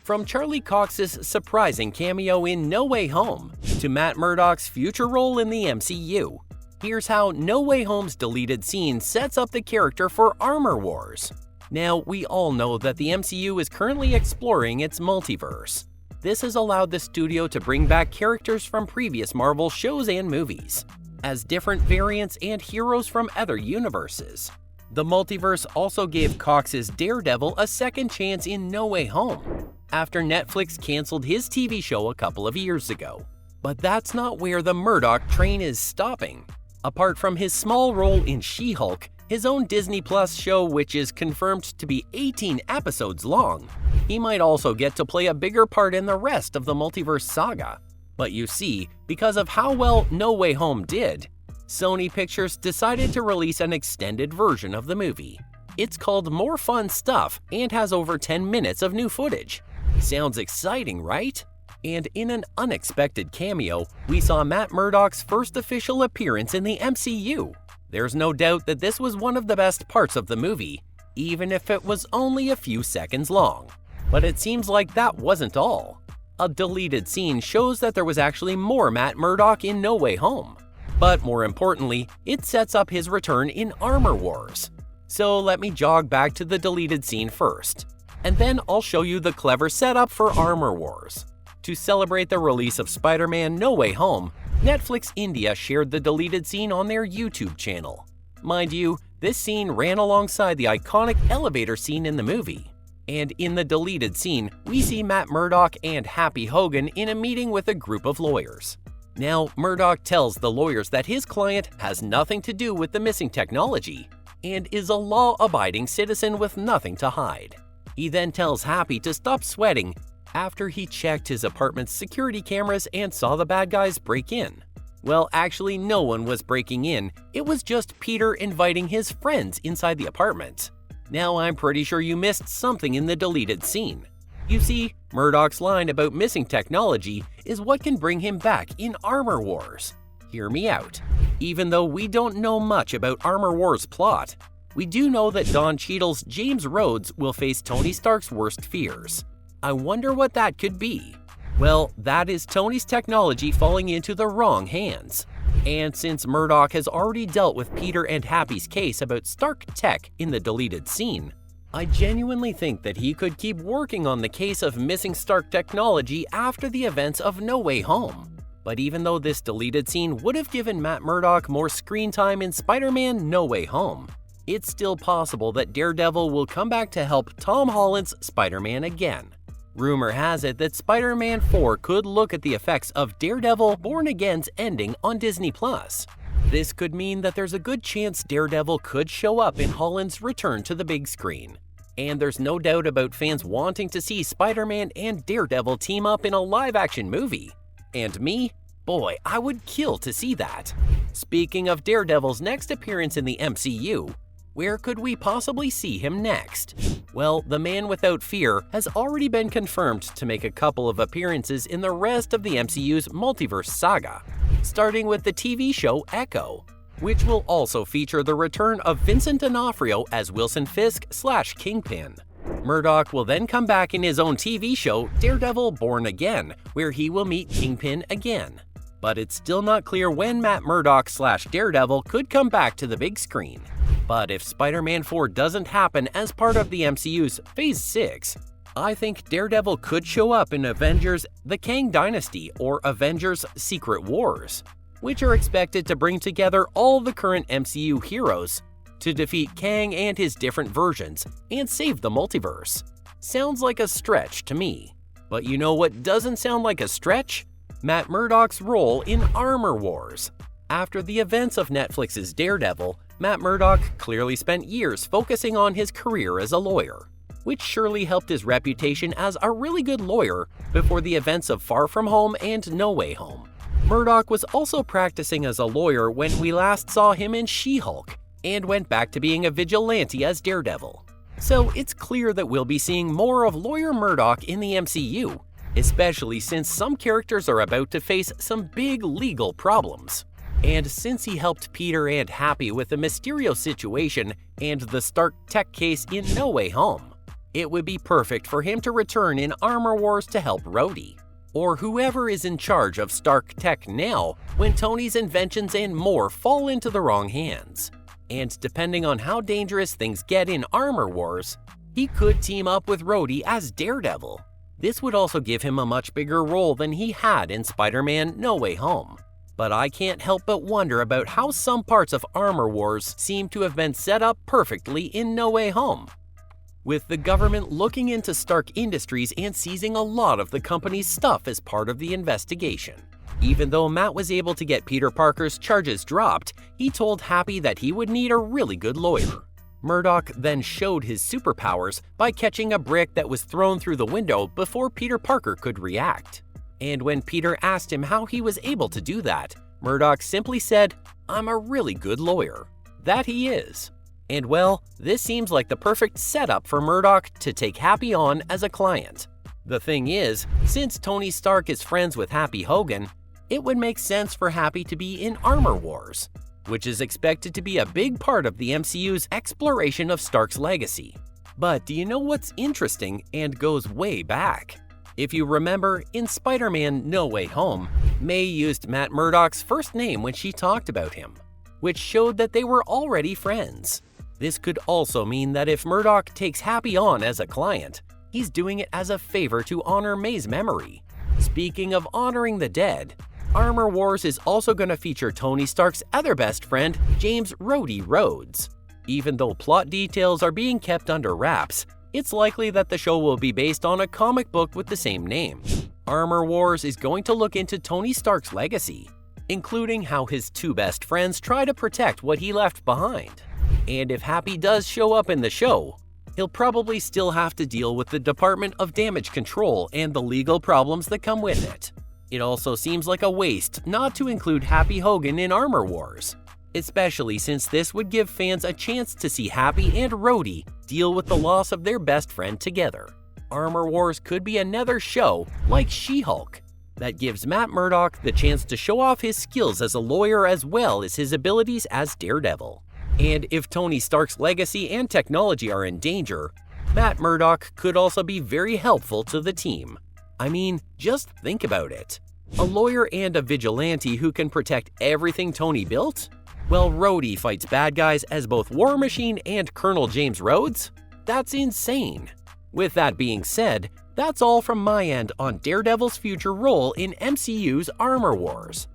From Charlie Cox's surprising cameo in No Way Home to Matt Murdock's future role in the MCU, here's how No Way Home's deleted scene sets up the character for Armor Wars. Now, we all know that the MCU is currently exploring its multiverse. This has allowed the studio to bring back characters from previous Marvel shows and movies, as different variants and heroes from other universes. The multiverse also gave Cox's Daredevil a second chance in No Way Home, after Netflix canceled his TV show a couple of years ago. But that's not where the Murdock train is stopping. Apart from his small role in She-Hulk, his own Disney Plus show, which is confirmed to be 18 episodes long, he might also get to play a bigger part in the rest of the multiverse saga. But you see, because of how well No Way Home did, Sony Pictures decided to release an extended version of the movie. It's called More Fun Stuff and has over 10 minutes of new footage. Sounds exciting, right? And in an unexpected cameo, we saw Matt Murdock's first official appearance in the MCU. There's no doubt that this was one of the best parts of the movie, even if it was only a few seconds long. But it seems like that wasn't all. A deleted scene shows that there was actually more Matt Murdock in No Way Home. But more importantly, it sets up his return in Armor Wars. So let me jog back to the deleted scene first, and then I'll show you the clever setup for Armor Wars. To celebrate the release of SpiderMan No Way Home, Netflix India shared the deleted scene on their YouTube channel. Mind you, this scene ran alongside the iconic elevator scene in the movie. And in the deleted scene, we see Matt Murdock and Happy Hogan in a meeting with a group of lawyers. Now, Murdock tells the lawyers that his client has nothing to do with the missing technology and is a law-abiding citizen with nothing to hide. He then tells Happy to stop sweating after he checked his apartment's security cameras and saw the bad guys break in. Well, actually, no one was breaking in. It was just Peter inviting his friends inside the apartment. Now, I'm pretty sure you missed something in the deleted scene. You see, Murdock's line about missing technology is what can bring him back in Armor Wars. Hear me out. Even though we don't know much about Armor Wars' plot, we do know that Don Cheadle's James Rhodes will face Tony Stark's worst fears. I wonder what that could be. Well, that is Tony's technology falling into the wrong hands. And since Murdock has already dealt with Peter and Happy's case about Stark tech in the deleted scene, I genuinely think that he could keep working on the case of missing Stark technology after the events of No Way Home. But even though this deleted scene would have given Matt Murdock more screen time in Spider-Man No Way Home, it's still possible that Daredevil will come back to help Tom Holland's Spider-Man again. Rumor has it that Spider-Man 4 could look at the effects of Daredevil Born Again's ending on Disney+. This could mean that there's a good chance Daredevil could show up in Holland's return to the big screen. And there's no doubt about fans wanting to see Spider-Man and Daredevil team up in a live-action movie. And me? Boy, I would kill to see that. Speaking of Daredevil's next appearance in the MCU, where could we possibly see him next? Well, the Man Without Fear has already been confirmed to make a couple of appearances in the rest of the MCU's multiverse saga, starting with the TV show Echo, which will also feature the return of Vincent D'Onofrio as Wilson Fisk/Kingpin. Murdock will then come back in his own TV show Daredevil Born Again, where he will meet Kingpin again. But it's still not clear when Matt Murdock/Daredevil could come back to the big screen. But if Spider-Man 4 doesn't happen as part of the MCU's Phase 6, I think Daredevil could show up in Avengers The Kang Dynasty or Avengers Secret Wars, which are expected to bring together all the current MCU heroes to defeat Kang and his different versions and save the multiverse. Sounds like a stretch to me. But you know what doesn't sound like a stretch? Matt Murdock's role in Armor Wars. After the events of Netflix's Daredevil, Matt Murdock clearly spent years focusing on his career as a lawyer, which surely helped his reputation as a really good lawyer before the events of Far From Home and No Way Home. Murdock was also practicing as a lawyer when we last saw him in She-Hulk, and went back to being a vigilante as Daredevil. So it's clear that we'll be seeing more of Lawyer Murdock in the MCU, especially since some characters are about to face some big legal problems. And since he helped Peter and Happy with the Mysterio situation and the Stark tech case in No Way Home, It would be perfect for him to return in Armor Wars to help Rhodey, or whoever is in charge of Stark Tech now when Tony's inventions and more fall into the wrong hands. And depending on how dangerous things get in Armor Wars, he could team up with Rhodey as Daredevil. This would also give him a much bigger role than he had in SpiderMan NoWay Home. But I can't help but wonder about how some parts of Armor Wars seem to have been set up perfectly in No Way Home. With the government looking into Stark Industries and seizing a lot of the company's stuff as part of the investigation. Even though Matt was able to get Peter Parker's charges dropped, he told Happy that he would need a really good lawyer. Murdock then showed his superpowers by catching a brick that was thrown through the window before Peter Parker could react. And when Peter asked him how he was able to do that, Murdock simply said, "I'm a really good lawyer." That he is. And well, this seems like the perfect setup for Murdock to take Happy on as a client. The thing is, since Tony Stark is friends with Happy Hogan, it would make sense for Happy to be in Armor Wars, which is expected to be a big part of the MCU's exploration of Stark's legacy. But do you know what's interesting and goes way back? If you remember, in Spider-Man No Way Home, May used Matt Murdock's first name when she talked about him, which showed that they were already friends. This could also mean that if Murdock takes Happy on as a client, he's doing it as a favor to honor May's memory. Speaking of honoring the dead, Armor Wars is also going to feature Tony Stark's other best friend, James Rhodey Rhodes. Even though plot details are being kept under wraps, it's likely that the show will be based on a comic book with the same name. Armor Wars is going to look into Tony Stark's legacy, including how his two best friends try to protect what he left behind. And if Happy does show up in the show, he'll probably still have to deal with the Department of Damage Control and the legal problems that come with it. It also seems like a waste not to include Happy Hogan in Armor Wars, especially since this would give fans a chance to see Happy and Rhodey deal with the loss of their best friend together. Armor Wars could be another show like She-Hulk that gives Matt Murdock the chance to show off his skills as a lawyer as well as his abilities as Daredevil. And if Tony Stark's legacy and technology are in danger, Matt Murdock could also be very helpful to the team. I mean, just think about it. A lawyer and a vigilante who can protect everything Tony built? Well, Rhodey fights bad guys as both War Machine and Colonel James Rhodes? That's insane. With that being said, that's all from my end on Daredevil's future role in MCU's Armor Wars.